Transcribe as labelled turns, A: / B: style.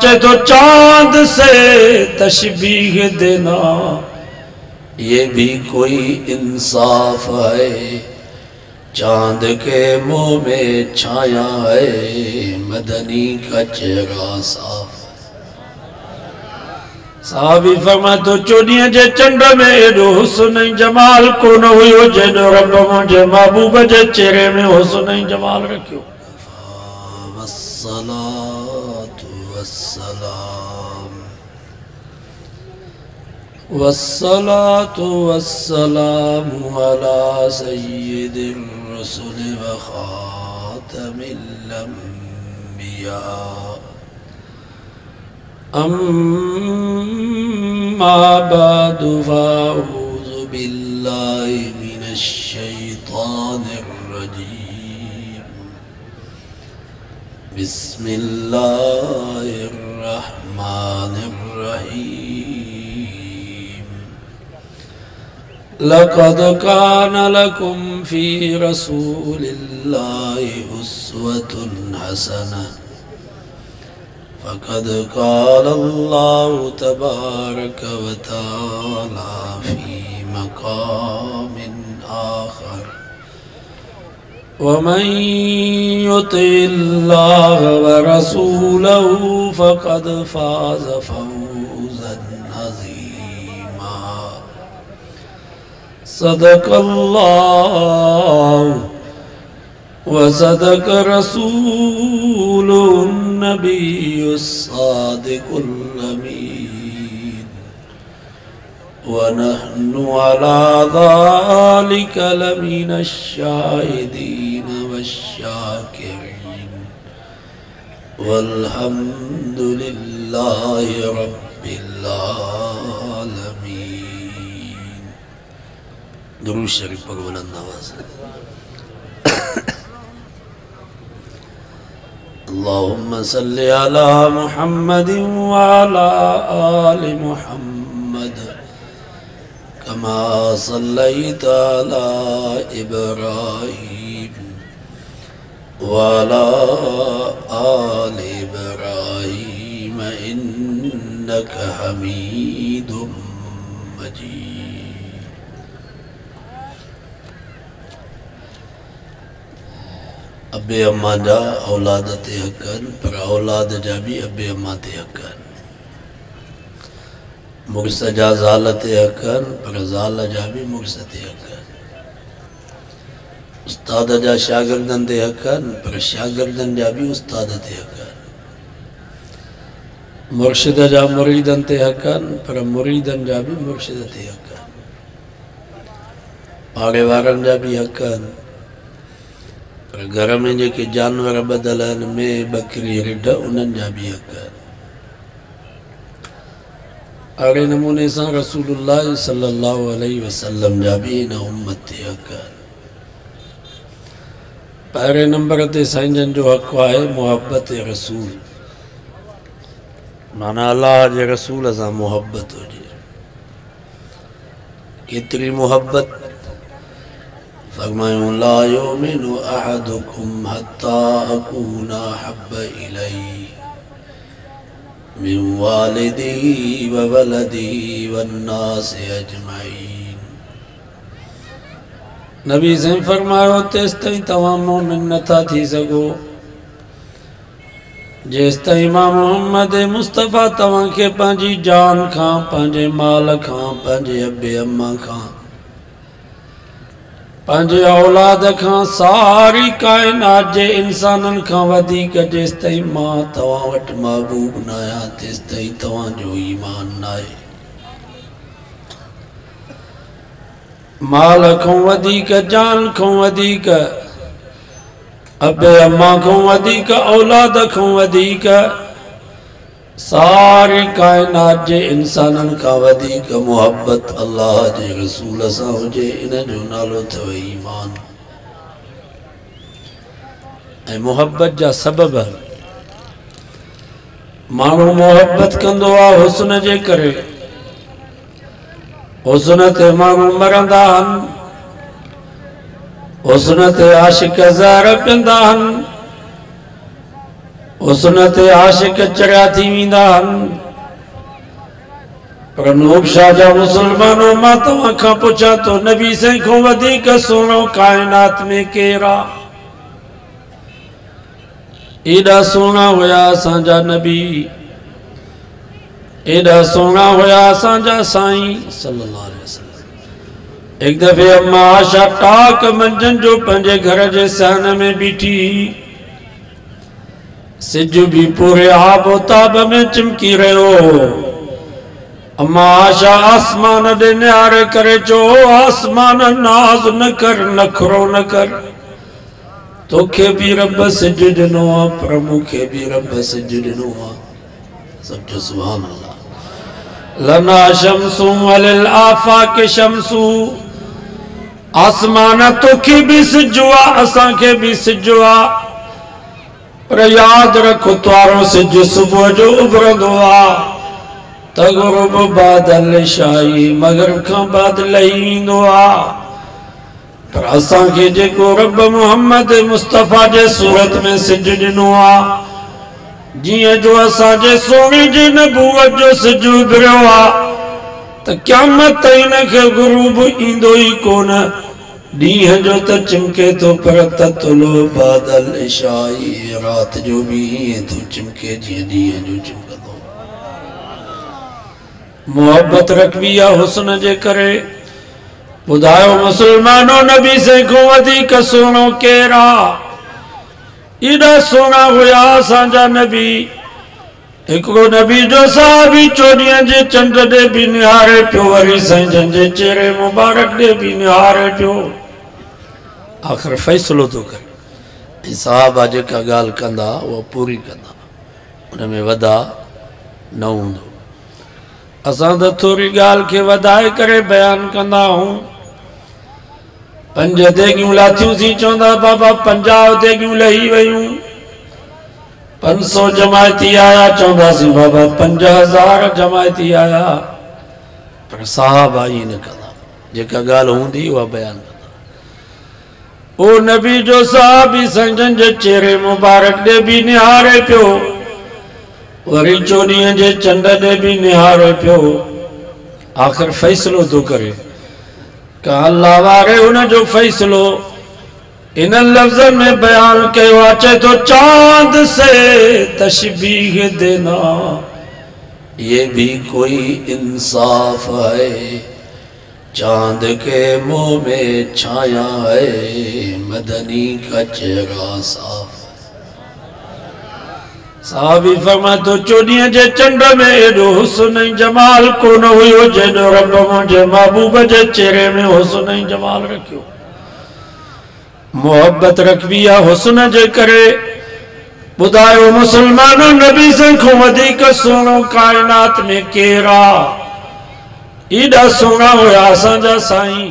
A: चाहे तो चांद से तशबीह देना, ये भी कोई इंसाफ है। चांद के मुंह में छाया है, मदनी का चेहरा साफ। साहबी फरमा तो चोॾींहं जे चंड में एॾो हुस्न जमाल कोन हुयो जेॾो रब मुंहिंजे महबूब जे चेहरे में हुस्न जमाल रखियो। वस्सलातु वस्सलामु अला सय्यिदिर रसूल व खातमिल अंबिया। अम्मा बअदु फअऊज़ु बिल्लाहि मिनश शैतानिर रजीम। बिस्मिल्लाहिर रहमानिर रहीम। लक़द कान लकुम फ़ी रसूलिल्लाहि उस्वतुन हसनह। फ़क़द क़ाल अल्लाहु तबारक व तआला फ़ी मक़ामिन आख़र। वमन युतिइल्लाह व रसूलहु फ़क़द फ़ाज़ फ़ौज़न अज़ीमा। सदक़ल्लाहु व सदक़ रसूलुहुन नबियुस सादिक़ुल अमीन। व नहनु अला ज़ालिका लमिनश शाहिदीन वश्शाकिरीन। वल्हम्दुलिल्लाहि रब्बिल आलमीन। दुरूद शरीफ पढ़ो बुलंद आवाज़ से। अल्लाहुम्मा सल्लि अला मुहम्मदिन व अला आलि मुहम्मद कमा सल्लैता अला इब्राहीम व अला आलि इब्राहीम इन्नका हमीदुम मजीद। अबे अम्मा जा औलाद ते हक़न, पर औलाद जा भी अबे अम्मा ते हक़न। मुड़िस जा ज़ाल ते हक़न, पर ज़ाल जा भी मुड़िस ते हक़न। उस्ताद जा शागिर्दन ते हक़न, पर शागिर्दन जा भी उस्ताद ते हक़न। मुर्शिद जा मुरीदन ते हक़न, पर मुरीदन जा भी मुर्शिद ते हक़न। पाड़े वारन जा भी हक़न, पर घर में जेके जानवर बदल आहिनि में बकरी रिढ उन्हनि जा भी हक़। अहिड़े नमूने सां रसूलुल्लाह सल्लल्लाहु अलैहि वसल्लम जा भी हिन उम्मत ते हक़। पहिरें नंबर ते साईं जन जो हक़ आहे मुहब्बत रसूल, माना अल्लाह जे रसूल सां मुहब्बत हुजे। केतिरी मुहब्बत? फरमायूं ला युमिनु अहदुकुम हत्ता अकूना अहब्ब इलैहि मिन वालिदिही व वलदिही वन्नासि अजमईन। नबी साईं फरमायो तेसि ताईं तव्हां मोमिन नथा थी सघो जेसि ताईं मां मोहम्मद मुस्तफ़ा तव्हांखे पंहिंजी जान खां, पंहिंजे माल खां, पंहिंजे अबे अम्मा खां, पंहिंजे औलाद खां, सारी काइनात जे इंसाननि खां वधीक जेसि ताईं मां तव्हां वटि महबूब न आहियां तेसि ताईं तव्हांजो ईमान न आहे। माल खां वधीक, जान खां वधीक, अबे अम्मा खां वधीक, औलाद खां वधीक, सारी काइनात जे इंसाननि खां वधीक मुहब्बत अल्लाह जे रसूल सां हुजे। इन जो नालो अथव ईमान। ऐं मुहब्बत जा सबब माण्हू मुहब्बत कंदो आहे हुस्न जे करे। हुस्न ते माण्हू मरंदा आहिनि, हुस्न ते आशिक ज़हर पीअंदा आहिनि, हुस्न ते आशिक चढ़िया थी वेंदा आहिनि। पर नूब शाह जा मुसलमानों मां तव्हां खां पुछां तो नबी साईं खां वधीक सुहिणो काइनात में केरु आहे? एॾा सुहिणा हुया असांजा नबी, एॾा सुहिणा हुया असांजा साईं सल्लल्लाहु अलैहि वसल्लम। एक दफ़े अम्मा आशा टाक मंझंदि जो पंहिंजे घर जे सहन में बीठी, सिज भी पूरे आबोताब में चिमकी रहियो। अम्मा आशा आसमान ॾे निहारे करे चयो, आसमान नाज़ न कर, नखरो न कर, तोखे भी रब सिज ॾिनो आहे, पर मूंखे भी रब सिज ॾिनो आहे। सब जो सुभान अल्लाह। लना शम्सु वलिल आफाक शम्सु, आसमान तोखे भी सिजु आहे, असांखे भी सिजु आहे, पर याद रख तुआरो सिज सुबुह जो उभरंदो आहे, तग़रुब बादल शाही, मगरिब खां बाद लही वेंदो आहे। पर असांखे जेको रब मोहम्मद मुस्तफ़ा जे सूरत में सिज ॾिनो आहे, जीअं जो असांजे सोने जी नबूवत जो सिज उभरियो आहे, त क़यामत हिन खे गुरूब ईंदो ई कोन। ॾींहं जो त चिमके थो, पर ततलो बादल शाही, रात जो भी ईअं थो चिमके जीअं ॾींहं जो चिमकंदो। मोहब्बत रखबी आहे हुस्न जे करे। ॿुधायो मुसलमानों, नबी साईं खां वधीक सुहिणो केरु आहे? एॾा सुहिणा हुया असांजा नबी। हिकिड़ो नबी जो साहबी चोॾींहं जे चंड ॾे बि निहारे पियो, वरी साईं जन जे चेहरे मुबारक ॾे बि निहारे पियो। आख़िर फ़ैसिलो थो करे, ऐं साहबा जेका ॻाल्हि कंदा उहा पूरी कंदा, उन में वधा न हूंदो। असां त थोरी ॻाल्हि खे वधाए करे बयानु कंदा आहियूं। 5 देगियूं लाथियूंसीं, चवंदा बाबा 50 देगियूं लही वयूं। 500 जमायती आया, चवंदासीं बाबा 50,000 जमायती आया। पर साहबा ईअं न कंदा, जेका ॻाल्हि हूंदी उहा बयानु कंदा। ओ नबी जो साहबी संजन जे चेहरे मुबारक ॾे बि निहारे पियो, वरी चोॾींहं जे चंड ॾे बि निहारे पियो। आख़िर फ़ैसिलो थो करे, का अल्लाह वारे हुन जो फ़ैसिलो इन लफ्ज़ में बयान कयो आहे। चए तो चांद से तशबीह देना ये भी कोई इंसाफ है, चांद के मुंह में छाया है, मदनी का चेहरा साफ। साहबी फरमा तो चोॾींहं जे चंड में एॾो हुस्न जमाल कोन हुयो जेॾो रब मुंहिंजे महबूब जे चेहरे में हुस्न जमाल रखियो। मोहब्बत रखबी आहे हुस्न जे करे। ॿुधायो मुसलमानों, नबी साईं खां वधीक सुहिणो काइनात में केरु आहे? एॾा सुहिणा हुया असांजा साईं।